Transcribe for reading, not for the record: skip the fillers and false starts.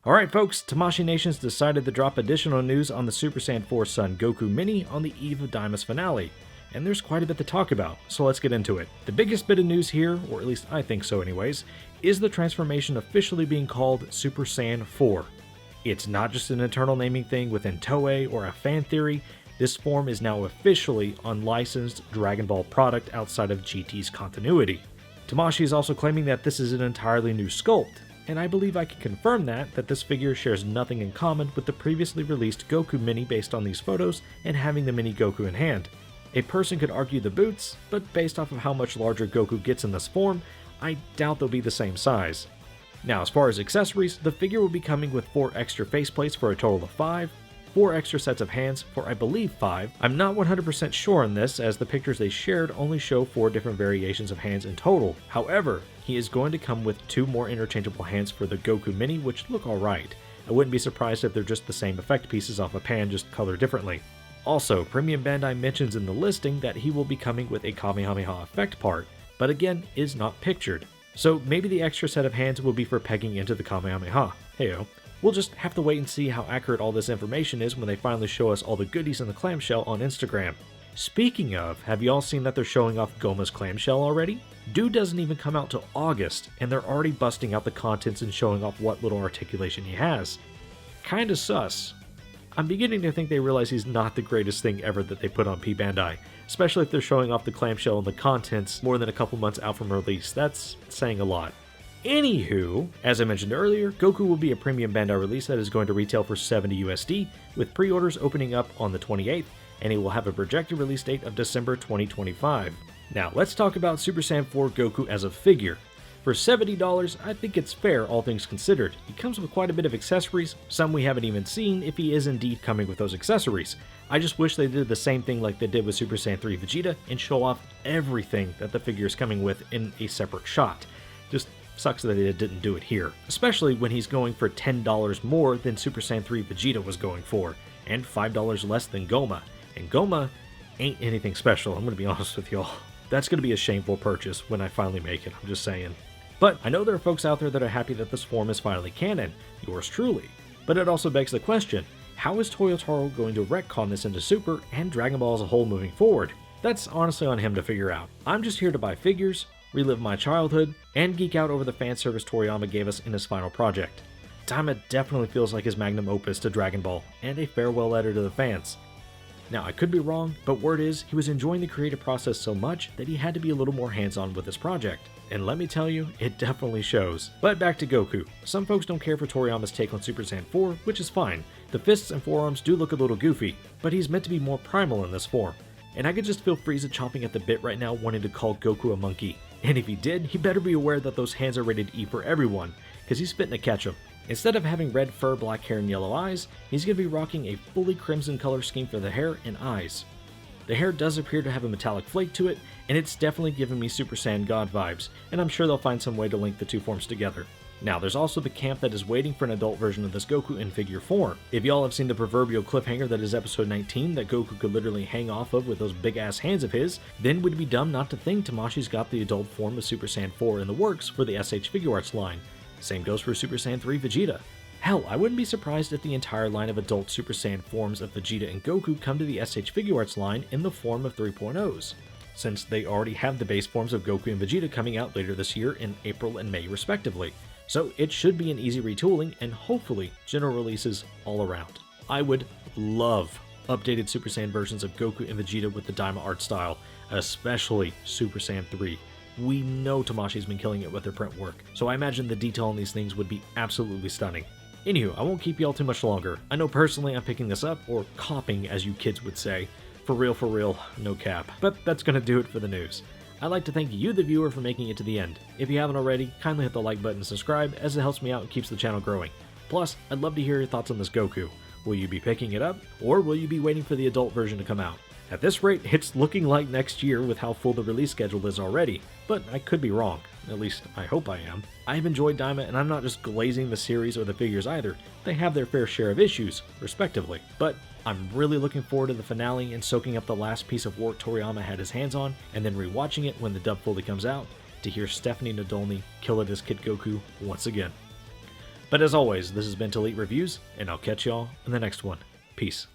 Alright folks, Tamashii Nations decided to drop additional news on the Super Saiyan 4 Son Goku Mini on the eve of Daima's finale, and there's quite a bit to talk about, so let's get into it. The biggest bit of news here, or at least I think so anyways, is the transformation officially being called Super Saiyan 4. It's not just an internal naming thing within Toei or a fan theory, this form is now officially unlicensed Dragon Ball product outside of GT's continuity. Tamashii is also claiming that this is an entirely new sculpt, and I believe I can confirm that this figure shares nothing in common with the previously released Goku Mini based on these photos and having the mini Goku in hand. A person could argue the boots, but based off of how much larger Goku gets in this form, I doubt they'll be the same size. Now as far as accessories, the figure will be coming with 4 extra faceplates for a total of 5, 4 extra sets of hands for I believe 5. I'm not 100% sure on this as the pictures they shared only show 4 different variations of hands in total. However, he is going to come with 2 more interchangeable hands for the Goku Mini which look alright. I wouldn't be surprised if they're just the same effect pieces off a pan, just colored differently. Also, Premium Bandai mentions in the listing that he will be coming with a Kamehameha effect part, but again is not pictured. So maybe the extra set of hands will be for pegging into the Kamehameha. Heyo. We'll just have to wait and see how accurate all this information is when they finally show us all the goodies in the clamshell on Instagram. Speaking of, have y'all seen that they're showing off Gomah's clamshell already? Dude doesn't even come out till August, and they're already busting out the contents and showing off what little articulation he has. Kinda sus. I'm beginning to think they realize he's not the greatest thing ever that they put on P Bandai, especially if they're showing off the clamshell and the contents more than a couple months out from release. That's saying a lot. Anywho, as I mentioned earlier, Goku will be a Premium Bandai release that is going to retail for $70 USD, with pre-orders opening up on the 28th, and it will have a projected release date of December 2025. Now, let's talk about Super Saiyan 4 Goku as a figure. For $70, I think it's fair, all things considered. He comes with quite a bit of accessories, some we haven't even seen if he is indeed coming with those accessories. I just wish they did the same thing like they did with Super Saiyan 3 Vegeta and show off everything that the figure is coming with in a separate shot. Just sucks that they didn't do it here, especially when he's going for $10 more than Super Saiyan 3 Vegeta was going for, and $5 less than Gomah. And Gomah ain't anything special, I'm gonna be honest with y'all. That's gonna be a shameful purchase when I finally make it, I'm just saying. But I know there are folks out there that are happy that this form is finally canon, yours truly. But it also begs the question, how is Toyotaro going to retcon this into Super and Dragon Ball as a whole moving forward? That's honestly on him to figure out. I'm just here to buy figures, relive my childhood, and geek out over the fan service Toriyama gave us in his final project. Daima definitely feels like his magnum opus to Dragon Ball, and a farewell letter to the fans. Now I could be wrong, but word is he was enjoying the creative process so much that he had to be a little more hands-on with this project. And let me tell you, it definitely shows. But back to Goku. Some folks don't care for Toriyama's take on Super Saiyan 4, which is fine. The fists and forearms do look a little goofy, but he's meant to be more primal in this form. And I could just feel Frieza chomping at the bit right now wanting to call Goku a monkey. And if he did, he better be aware that those hands are rated E for everyone, cause he's fitting to catch him. Instead of having red fur, black hair, and yellow eyes, he's going to be rocking a fully crimson color scheme for the hair and eyes. The hair does appear to have a metallic flake to it, and it's definitely giving me Super Saiyan God vibes, and I'm sure they'll find some way to link the two forms together. Now, there's also the camp that is waiting for an adult version of this Goku in figure form. If y'all have seen the proverbial cliffhanger that is episode 19 that Goku could literally hang off of with those big ass hands of his, then we'd be dumb not to think Tamashii's got the adult form of Super Saiyan 4 in the works for the SH Figure Arts line. Same goes for Super Saiyan 3 Vegeta. Hell, I wouldn't be surprised if the entire line of adult Super Saiyan forms of Vegeta and Goku come to the SH Figure Arts line in the form of 3.0s, since they already have the base forms of Goku and Vegeta coming out later this year in April and May respectively. So it should be an easy retooling and hopefully general releases all around. I would love updated Super Saiyan versions of Goku and Vegeta with the Daima art style, especially Super Saiyan 3. We know Tamashii's been killing it with their print work, so I imagine the detail on these things would be absolutely stunning. Anywho, I won't keep y'all too much longer. I know personally I'm picking this up, or copping as you kids would say. For real, no cap. But that's gonna do it for the news. I'd like to thank you, the viewer, for making it to the end. If you haven't already, kindly hit the like button and subscribe, as it helps me out and keeps the channel growing. Plus, I'd love to hear your thoughts on this Goku. Will you be picking it up, or will you be waiting for the adult version to come out? At this rate, it's looking like next year with how full the release schedule is already, but I could be wrong. At least, I hope I am. I've enjoyed Daima, and I'm not just glazing the series or the figures either. They have their fair share of issues, respectively. But I'm really looking forward to the finale and soaking up the last piece of work Toriyama had his hands on, and then rewatching it when the dub fully comes out, to hear Stephanie Nadolny kill it as Kid Goku once again. But as always, this has been Delete Reviews, and I'll catch y'all in the next one. Peace.